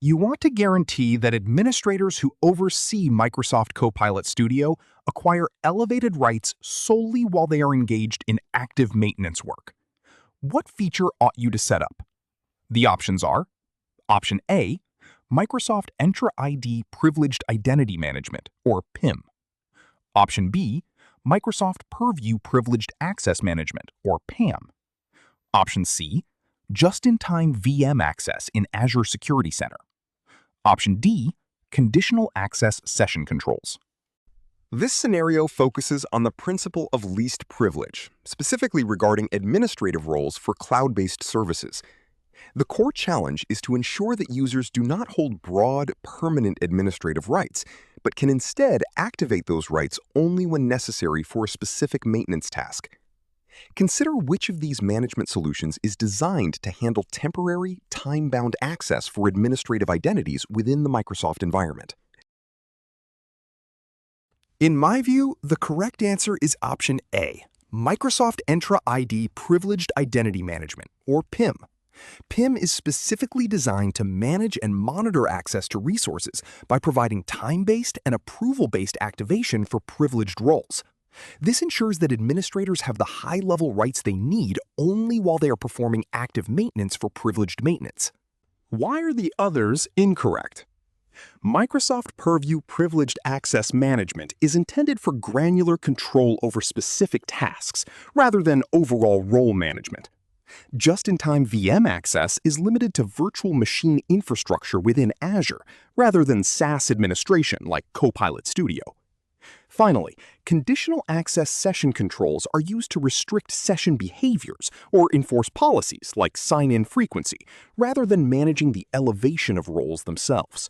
You want to guarantee that administrators who oversee Microsoft Copilot Studio acquire elevated rights solely while they are engaged in active maintenance work. What feature ought you to set up? The options are: Option A, Microsoft Entra ID Privileged Identity Management, or PIM. Option B, Microsoft Purview Privileged Access Management, or PAM. Option C, Just-in-Time VM Access in Azure Security Center. Option D, Conditional Access Session Controls. This scenario focuses on the principle of least privilege, specifically regarding administrative roles for cloud-based services. The core challenge is to ensure that users do not hold broad, permanent administrative rights, but can instead activate those rights only when necessary for a specific maintenance task. Consider which of these management solutions is designed to handle temporary, time-bound access for administrative identities within the Microsoft environment. In my view, the correct answer is option A, Microsoft Entra ID Privileged Identity Management, or PIM. PIM is specifically designed to manage and monitor access to resources by providing time-based and approval-based activation for privileged roles. This ensures that administrators have the high-level rights they need only while they are performing active maintenance for privileged maintenance. Why are the others incorrect? Microsoft Purview Privileged Access Management is intended for granular control over specific tasks rather than overall role management. Just-in-time VM access is limited to virtual machine infrastructure within Azure rather than SaaS administration like Copilot Studio. Finally, conditional access session controls are used to restrict session behaviors or enforce policies like sign-in frequency rather than managing the elevation of roles themselves.